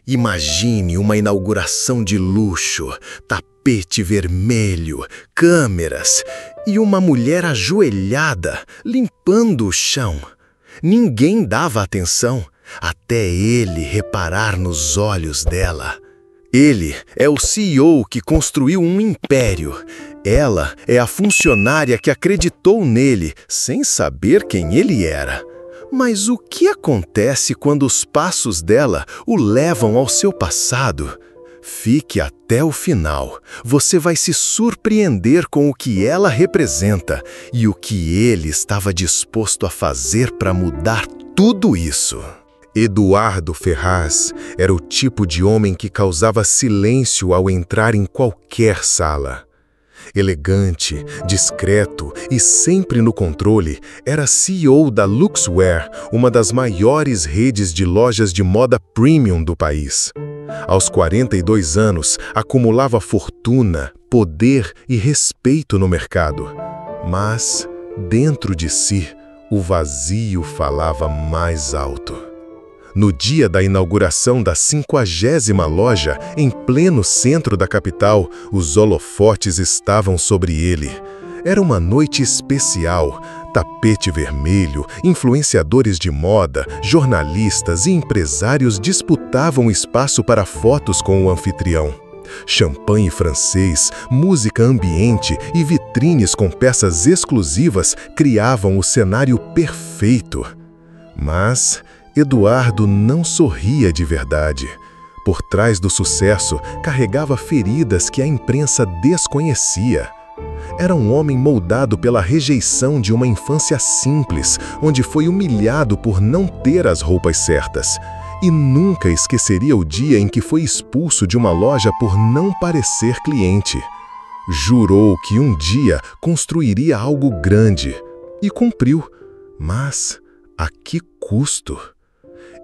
Imagine uma inauguração de luxo, tapete vermelho, câmeras e uma mulher ajoelhada, limpando o chão. Ninguém dava atenção, até ele reparar nos olhos dela. Ele é o CEO que construiu um império. Ela é a funcionária que acreditou nele, sem saber quem ele era. Mas o que acontece quando os passos dela o levam ao seu passado? Fique até o final. Você vai se surpreender com o que ela representa e o que ele estava disposto a fazer para mudar tudo isso. Eduardo Ferraz era o tipo de homem que causava silêncio ao entrar em qualquer sala. Elegante, discreto e sempre no controle, era CEO da Luxwear, uma das maiores redes de lojas de moda premium do país. Aos 42 anos, acumulava fortuna, poder e respeito no mercado. Mas, dentro de si, o vazio falava mais alto. No dia da inauguração da 50ª loja, em pleno centro da capital, os holofotes estavam sobre ele. Era uma noite especial, tapete vermelho, influenciadores de moda, jornalistas e empresários disputavam espaço para fotos com o anfitrião. Champanhe francês, música ambiente e vitrines com peças exclusivas criavam o cenário perfeito. Mas Eduardo não sorria de verdade. Por trás do sucesso, carregava feridas que a imprensa desconhecia. Era um homem moldado pela rejeição de uma infância simples, onde foi humilhado por não ter as roupas certas. E nunca esqueceria o dia em que foi expulso de uma loja por não parecer cliente. Jurou que um dia construiria algo grande. E cumpriu. Mas a que custo?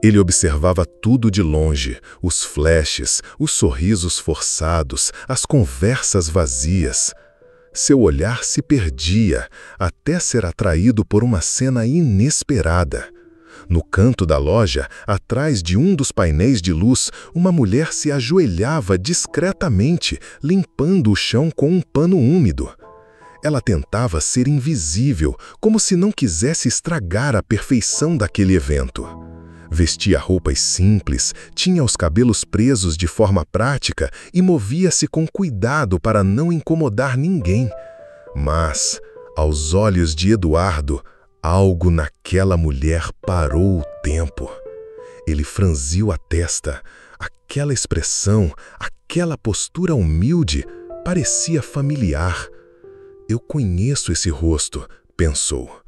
Ele observava tudo de longe, os flashes, os sorrisos forçados, as conversas vazias. Seu olhar se perdia, até ser atraído por uma cena inesperada. No canto da loja, atrás de um dos painéis de luz, uma mulher se ajoelhava discretamente, limpando o chão com um pano úmido. Ela tentava ser invisível, como se não quisesse estragar a perfeição daquele evento. Vestia roupas simples, tinha os cabelos presos de forma prática e movia-se com cuidado para não incomodar ninguém. Mas, aos olhos de Eduardo, algo naquela mulher parou o tempo. Ele franziu a testa. Aquela expressão, aquela postura humilde, parecia familiar. Eu conheço esse rosto, pensou.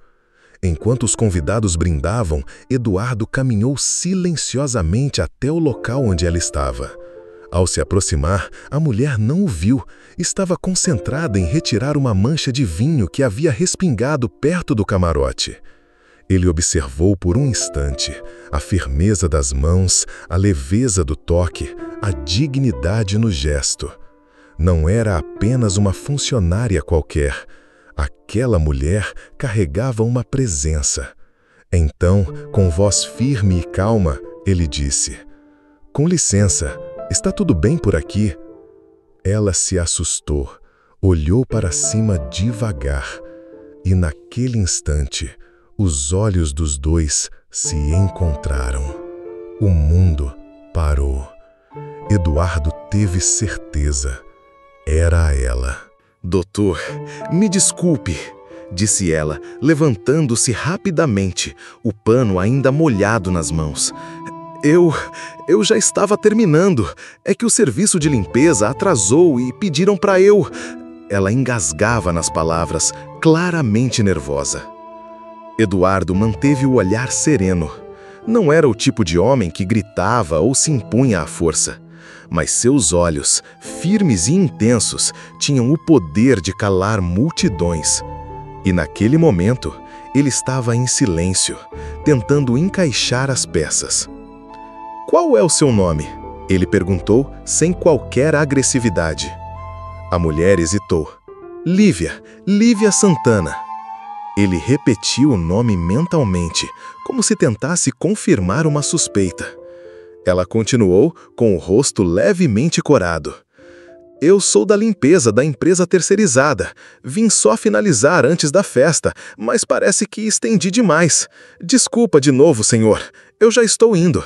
Enquanto os convidados brindavam, Eduardo caminhou silenciosamente até o local onde ela estava. Ao se aproximar, a mulher não o viu. Estava concentrada em retirar uma mancha de vinho que havia respingado perto do camarote. Ele observou por um instante a firmeza das mãos, a leveza do toque, a dignidade no gesto. Não era apenas uma funcionária qualquer. Aquela mulher carregava uma presença. Então, com voz firme e calma, ele disse: "Com licença, está tudo bem por aqui?" Ela se assustou, olhou para cima devagar, e naquele instante, os olhos dos dois se encontraram. O mundo parou. Eduardo teve certeza. Era ela. "Doutor, me desculpe", disse ela, levantando-se rapidamente, o pano ainda molhado nas mãos. Eu já estava terminando. É que o serviço de limpeza atrasou e pediram para eu..." Ela engasgava nas palavras, claramente nervosa. Eduardo manteve o olhar sereno. Não era o tipo de homem que gritava ou se impunha à força. Mas seus olhos, firmes e intensos, tinham o poder de calar multidões. E naquele momento, ele estava em silêncio, tentando encaixar as peças. "Qual é o seu nome?" ele perguntou, sem qualquer agressividade. A mulher hesitou. Lívia Santana." Ele repetiu o nome mentalmente, como se tentasse confirmar uma suspeita. Ela continuou com o rosto levemente corado. Eu sou da limpeza da empresa terceirizada. Vim só finalizar antes da festa, mas parece que estendi demais. Desculpa de novo, senhor. Eu já estou indo.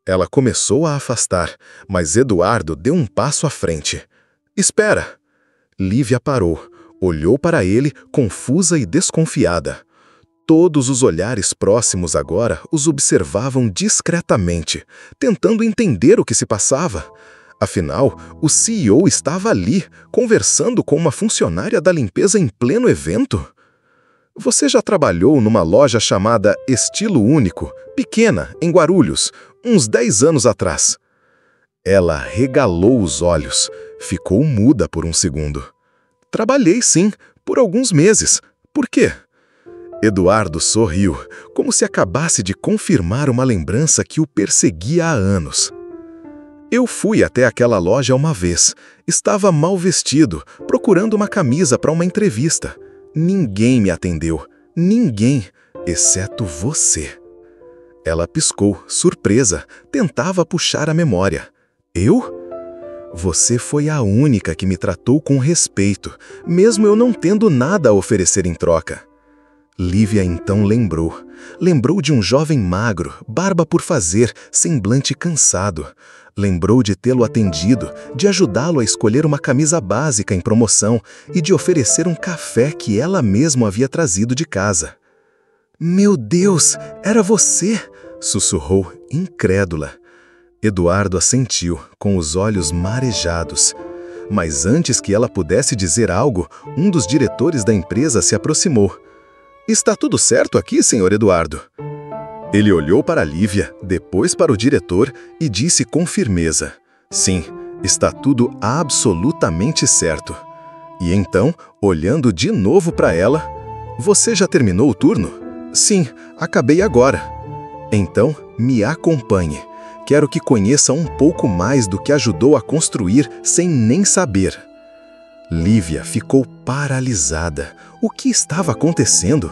Ela começou a afastar, mas Eduardo deu um passo à frente. Espera! Lívia parou, olhou para ele, confusa e desconfiada. Todos os olhares próximos agora os observavam discretamente, tentando entender o que se passava. Afinal, o CEO estava ali, conversando com uma funcionária da limpeza em pleno evento. Você já trabalhou numa loja chamada Estilo Único, pequena, em Guarulhos, uns 10 anos atrás? Ela regalou os olhos, ficou muda por um segundo. Trabalhei sim, por alguns meses. Por quê? Eduardo sorriu, como se acabasse de confirmar uma lembrança que o perseguia há anos. Eu fui até aquela loja uma vez. Estava mal vestido, procurando uma camisa para uma entrevista. Ninguém me atendeu. Ninguém, exceto você. Ela piscou, surpresa, tentava puxar a memória. Eu? Você foi a única que me tratou com respeito, mesmo eu não tendo nada a oferecer em troca. Lívia então lembrou. Lembrou de um jovem magro, barba por fazer, semblante cansado. Lembrou de tê-lo atendido, de ajudá-lo a escolher uma camisa básica em promoção e de oferecer um café que ela mesma havia trazido de casa. Meu Deus, era você! Sussurrou, incrédula. Eduardo assentiu, com os olhos marejados. Mas antes que ela pudesse dizer algo, um dos diretores da empresa se aproximou. Está tudo certo aqui, senhor Eduardo? Ele olhou para Lívia, depois para o diretor e disse com firmeza: sim, está tudo absolutamente certo. E então, olhando de novo para ela: você já terminou o turno? Sim, acabei agora. Então, me acompanhe. Quero que conheça um pouco mais do que ajudou a construir sem nem saber. Lívia ficou paralisada. O que estava acontecendo?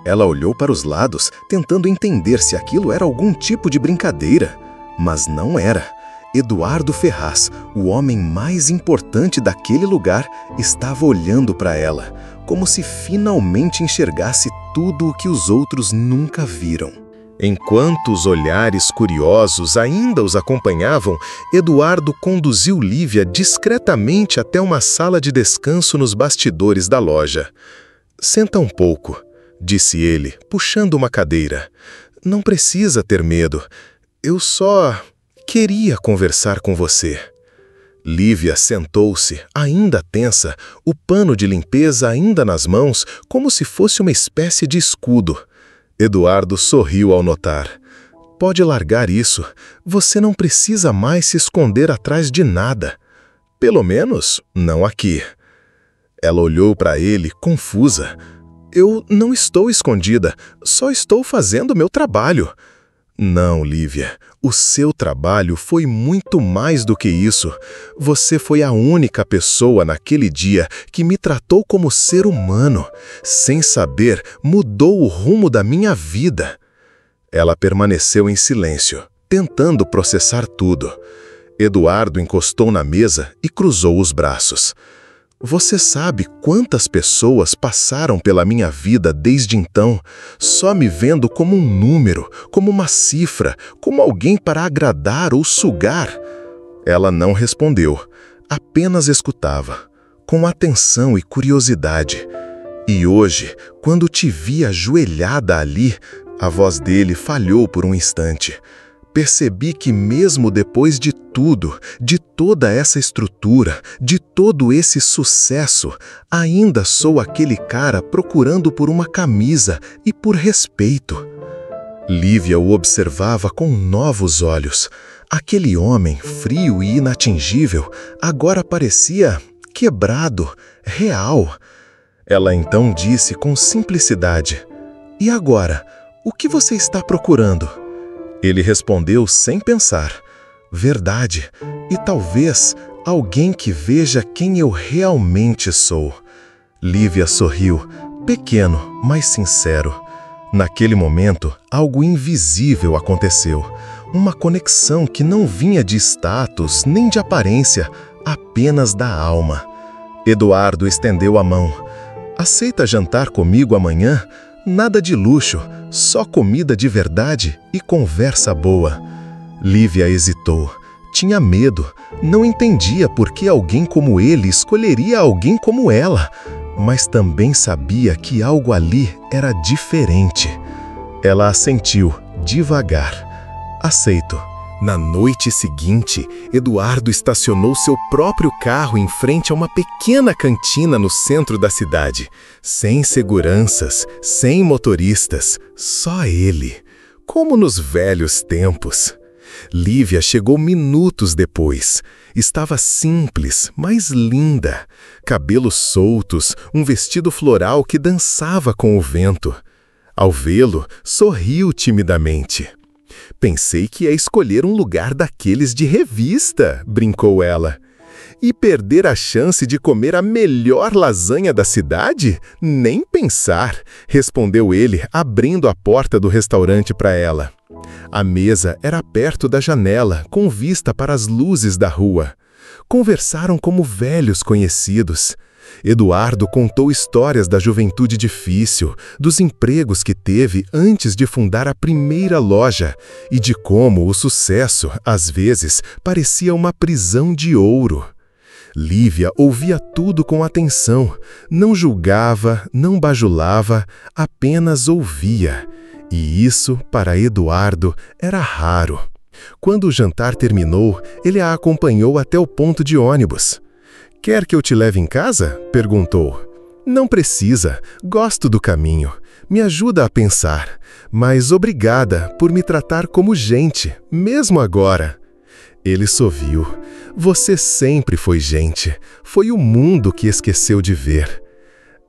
Ela olhou para os lados, tentando entender se aquilo era algum tipo de brincadeira. Mas não era. Eduardo Ferraz, o homem mais importante daquele lugar, estava olhando para ela, como se finalmente enxergasse tudo o que os outros nunca viram. Enquanto os olhares curiosos ainda os acompanhavam, Eduardo conduziu Lívia discretamente até uma sala de descanso nos bastidores da loja. Senta um pouco, disse ele, puxando uma cadeira. Não precisa ter medo. Eu só queria conversar com você. Lívia sentou-se, ainda tensa, o pano de limpeza ainda nas mãos, como se fosse uma espécie de escudo. Eduardo sorriu ao notar. Pode largar isso. Você não precisa mais se esconder atrás de nada. Pelo menos, não aqui. Ela olhou para ele, confusa. Eu não estou escondida, só estou fazendo meu trabalho. Não, Lívia, o seu trabalho foi muito mais do que isso. Você foi a única pessoa naquele dia que me tratou como ser humano. Sem saber, mudou o rumo da minha vida. Ela permaneceu em silêncio, tentando processar tudo. Eduardo encostou na mesa e cruzou os braços. Você sabe quantas pessoas passaram pela minha vida desde então, só me vendo como um número, como uma cifra, como alguém para agradar ou sugar? Ela não respondeu, apenas escutava, com atenção e curiosidade. E hoje, quando te vi ajoelhada ali, a voz dele falhou por um instante. Percebi que mesmo depois de tudo, de toda essa estrutura, de todo esse sucesso, ainda sou aquele cara procurando por uma camisa e por respeito. Lívia o observava com novos olhos. Aquele homem frio e inatingível agora parecia quebrado, real. Ela então disse com simplicidade: E agora, o que você está procurando? Ele respondeu sem pensar: verdade, e talvez alguém que veja quem eu realmente sou. Lívia sorriu, pequeno, mas sincero. Naquele momento, algo invisível aconteceu. uma conexão que não vinha de status nem de aparência, apenas da alma. Eduardo estendeu a mão. Aceita jantar comigo amanhã? Nada de luxo, só comida de verdade e conversa boa. Lívia hesitou. Tinha medo. Não entendia por que alguém como ele escolheria alguém como ela, mas também sabia que algo ali era diferente. Ela assentiu, devagar. Aceito. Na noite seguinte, Eduardo estacionou seu próprio carro em frente a uma pequena cantina no centro da cidade. Sem seguranças, sem motoristas, só ele. Como nos velhos tempos. Lívia chegou minutos depois. Estava simples, mas linda. Cabelos soltos, um vestido floral que dançava com o vento. Ao vê-lo, sorriu timidamente. Pensei que ia escolher um lugar daqueles de revista, brincou ela. E perder a chance de comer a melhor lasanha da cidade? Nem pensar, respondeu ele, abrindo a porta do restaurante para ela. A mesa era perto da janela, com vista para as luzes da rua. Conversaram como velhos conhecidos. Eduardo contou histórias da juventude difícil, dos empregos que teve antes de fundar a primeira loja e de como o sucesso, às vezes, parecia uma prisão de ouro. Lívia ouvia tudo com atenção, não julgava, não bajulava, apenas ouvia. E isso, para Eduardo, era raro. Quando o jantar terminou, ele a acompanhou até o ponto de ônibus. «Quer que eu te leve em casa?» perguntou. «Não precisa, gosto do caminho. Me ajuda a pensar. Mas obrigada por me tratar como gente, mesmo agora.» Ele sorriu. «Você sempre foi gente. Foi o mundo que esqueceu de ver.»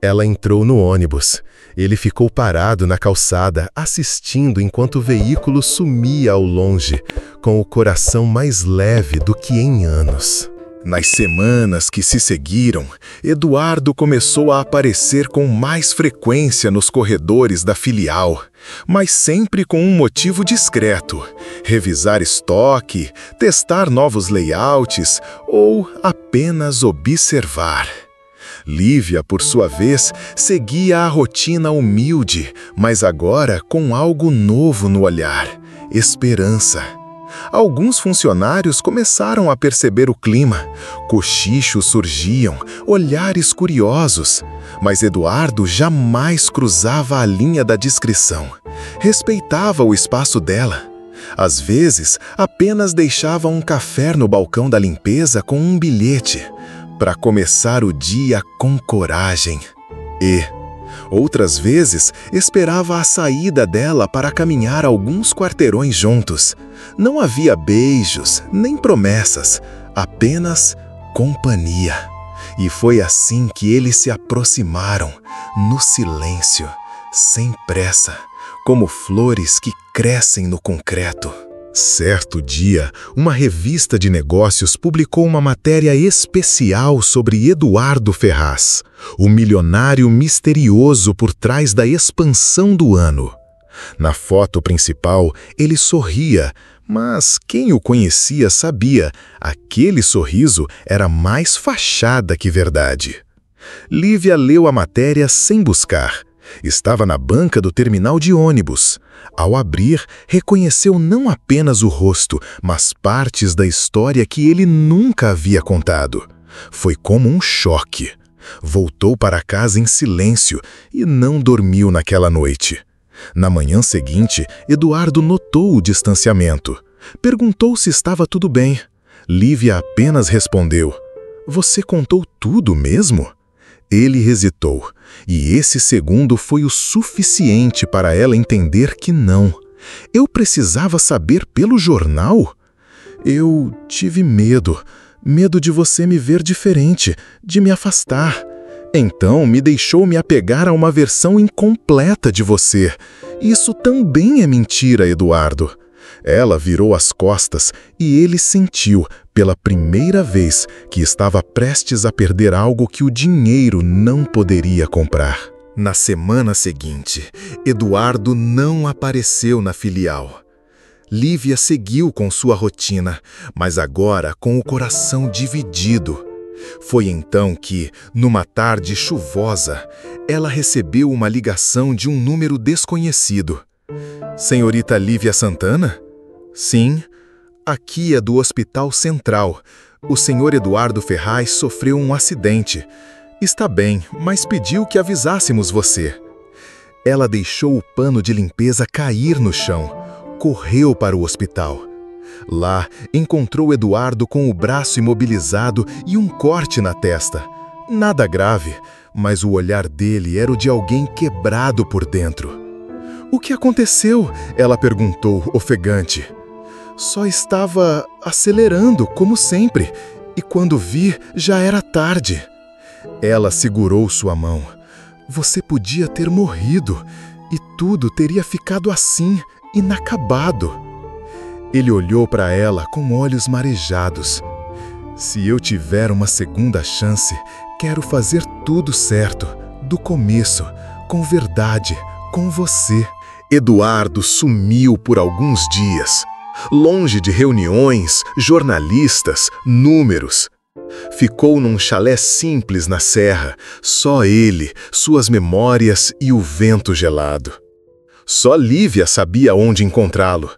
Ela entrou no ônibus. Ele ficou parado na calçada, assistindo enquanto o veículo sumia ao longe, com o coração mais leve do que em anos. Nas semanas que se seguiram, Eduardo começou a aparecer com mais frequência nos corredores da filial, mas sempre com um motivo discreto: revisar estoque, testar novos layouts ou apenas observar. Lívia, por sua vez, seguia a rotina humilde, mas agora com algo novo no olhar: esperança. Alguns funcionários começaram a perceber o clima. Cochichos surgiam, olhares curiosos. Mas Eduardo jamais cruzava a linha da discrição. Respeitava o espaço dela. Às vezes, apenas deixava um café no balcão da limpeza com um bilhete, para começar o dia com coragem. E, outras vezes, esperava a saída dela para caminhar alguns quarteirões juntos. Não havia beijos, nem promessas, apenas companhia. E foi assim que eles se aproximaram, no silêncio, sem pressa, como flores que crescem no concreto. Certo dia, uma revista de negócios publicou uma matéria especial sobre Eduardo Ferraz, o milionário misterioso por trás da expansão do ano. Na foto principal, ele sorria, mas quem o conhecia sabia, aquele sorriso era mais fachada que verdade. Lívia leu a matéria sem buscar. Estava na banca do terminal de ônibus. Ao abrir, reconheceu não apenas o rosto, mas partes da história que ele nunca havia contado. Foi como um choque. Voltou para casa em silêncio e não dormiu naquela noite. Na manhã seguinte, Eduardo notou o distanciamento. Perguntou se estava tudo bem. Lívia apenas respondeu: «Você contou tudo mesmo?» Ele hesitou, e esse segundo foi o suficiente para ela entender que não. Eu precisava saber pelo jornal? Eu tive medo de você me ver diferente, de me afastar. Então me deixou me apegar a uma versão incompleta de você. Isso também é mentira, Eduardo. Ela virou as costas e ele sentiu, pela primeira vez, que estava prestes a perder algo que o dinheiro não poderia comprar. Na semana seguinte, Eduardo não apareceu na filial. Lívia seguiu com sua rotina, mas agora com o coração dividido. Foi então que, numa tarde chuvosa, ela recebeu uma ligação de um número desconhecido. Senhorita Lívia Santana? Sim, aqui é do Hospital Central. O senhor Eduardo Ferraz sofreu um acidente. Está bem, mas pediu que avisássemos você. Ela deixou o pano de limpeza cair no chão. Correu para o hospital. Lá, encontrou Eduardo com o braço imobilizado e um corte na testa. Nada grave, mas o olhar dele era o de alguém quebrado por dentro. O que aconteceu? Ela perguntou, ofegante. Só estava acelerando, como sempre, e quando vi, já era tarde. Ela segurou sua mão. Você podia ter morrido, e tudo teria ficado assim, inacabado. Ele olhou para ela com olhos marejados. Se eu tiver uma segunda chance, quero fazer tudo certo, do começo, com verdade, com você. Eduardo sumiu por alguns dias, longe de reuniões, jornalistas, números. Ficou num chalé simples na serra, só ele, suas memórias e o vento gelado. Só Lívia sabia onde encontrá-lo.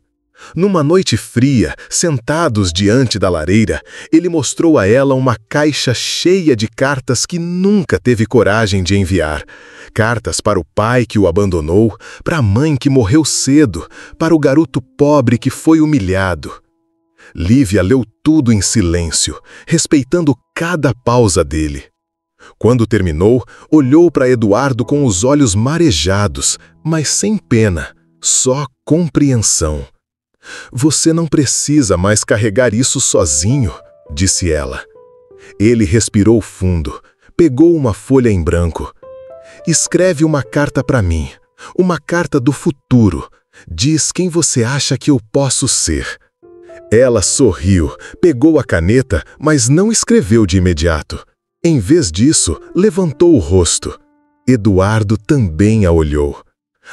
Numa noite fria, sentados diante da lareira, ele mostrou a ela uma caixa cheia de cartas que nunca teve coragem de enviar. Cartas para o pai que o abandonou, para a mãe que morreu cedo, para o garoto pobre que foi humilhado. Lívia leu tudo em silêncio, respeitando cada pausa dele. Quando terminou, olhou para Eduardo com os olhos marejados, mas sem pena, só compreensão. Você não precisa mais carregar isso sozinho, disse ela. Ele respirou fundo, pegou uma folha em branco. Escreve uma carta para mim, uma carta do futuro. Diz quem você acha que eu posso ser. Ela sorriu, pegou a caneta, mas não escreveu de imediato. Em vez disso, levantou o rosto. Eduardo também a olhou.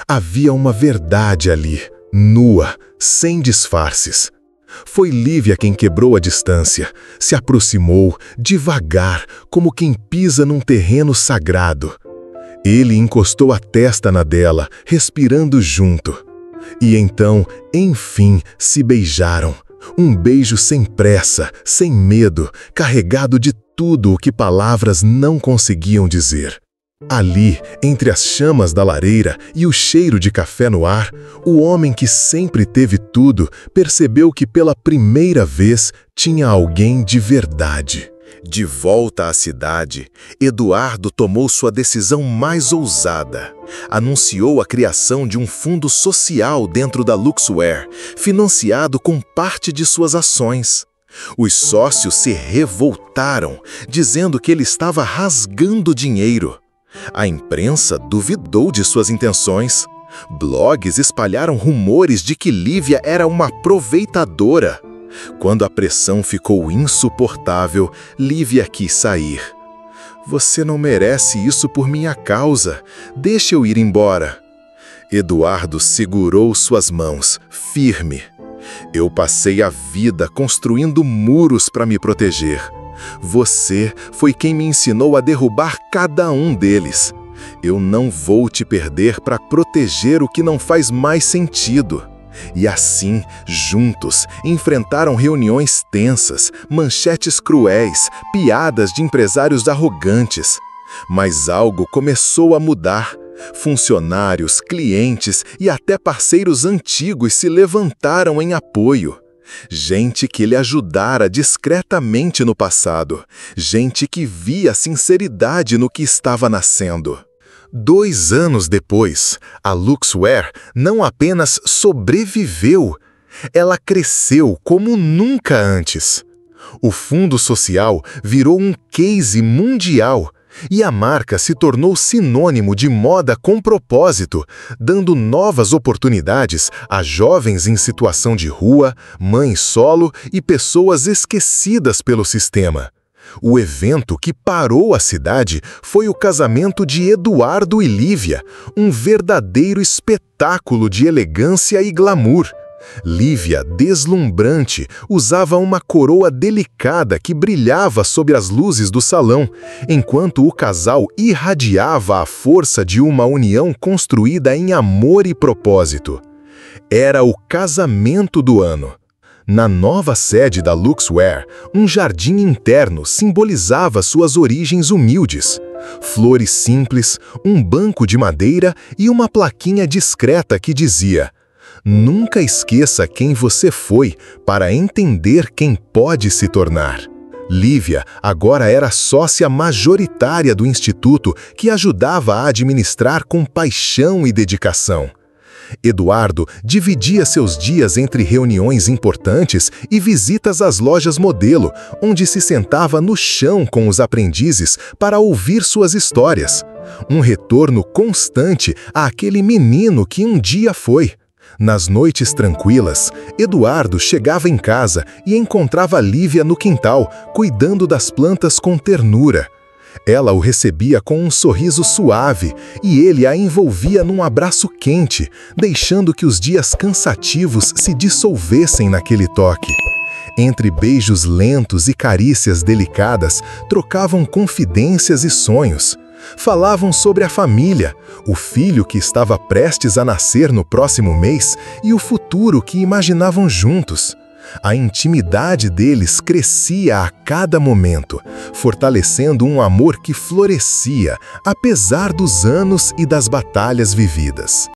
Havia uma verdade ali, nua, sem disfarces. Foi Lívia quem quebrou a distância, se aproximou, devagar, como quem pisa num terreno sagrado. Ele encostou a testa na dela, respirando junto. E então, enfim, se beijaram. Um beijo sem pressa, sem medo, carregado de tudo o que palavras não conseguiam dizer. Ali, entre as chamas da lareira e o cheiro de café no ar, o homem que sempre teve tudo percebeu que pela primeira vez tinha alguém de verdade. De volta à cidade, Eduardo tomou sua decisão mais ousada. Anunciou a criação de um fundo social dentro da Luxwear, financiado com parte de suas ações. Os sócios se revoltaram, dizendo que ele estava rasgando dinheiro. A imprensa duvidou de suas intenções. Blogs espalharam rumores de que Lívia era uma aproveitadora. Quando a pressão ficou insuportável, Lívia quis sair. Você não merece isso por minha causa. Deixa eu ir embora. Eduardo segurou suas mãos, firme. Eu passei a vida construindo muros para me proteger. Você foi quem me ensinou a derrubar cada um deles. Eu não vou te perder para proteger o que não faz mais sentido. E assim, juntos, enfrentaram reuniões tensas, manchetes cruéis, piadas de empresários arrogantes. Mas algo começou a mudar. Funcionários, clientes e até parceiros antigos se levantaram em apoio. Gente que lhe ajudara discretamente no passado. Gente que via sinceridade no que estava nascendo. 2 anos depois, a Luxwear não apenas sobreviveu, ela cresceu como nunca antes. O fundo social virou um case mundial e a marca se tornou sinônimo de moda com propósito, dando novas oportunidades a jovens em situação de rua, mães solo e pessoas esquecidas pelo sistema. O evento que parou a cidade foi o casamento de Eduardo e Lívia, um verdadeiro espetáculo de elegância e glamour. Lívia, deslumbrante, usava uma coroa delicada que brilhava sob as luzes do salão, enquanto o casal irradiava a força de uma união construída em amor e propósito. Era o casamento do ano. Na nova sede da Luxwear, um jardim interno simbolizava suas origens humildes. Flores simples, um banco de madeira e uma plaquinha discreta que dizia: "Nunca esqueça quem você foi para entender quem pode se tornar." Lívia agora era sócia majoritária do instituto, que ajudava a administrar com paixão e dedicação. Eduardo dividia seus dias entre reuniões importantes e visitas às lojas modelo, onde se sentava no chão com os aprendizes para ouvir suas histórias. Um retorno constante àquele menino que um dia foi. Nas noites tranquilas, Eduardo chegava em casa e encontrava Lívia no quintal, cuidando das plantas com ternura. Ela o recebia com um sorriso suave e ele a envolvia num abraço quente, deixando que os dias cansativos se dissolvessem naquele toque. Entre beijos lentos e carícias delicadas, trocavam confidências e sonhos. Falavam sobre a família, o filho que estava prestes a nascer no próximo mês e o futuro que imaginavam juntos. A intimidade deles crescia a cada momento, fortalecendo um amor que florescia, apesar dos anos e das batalhas vividas.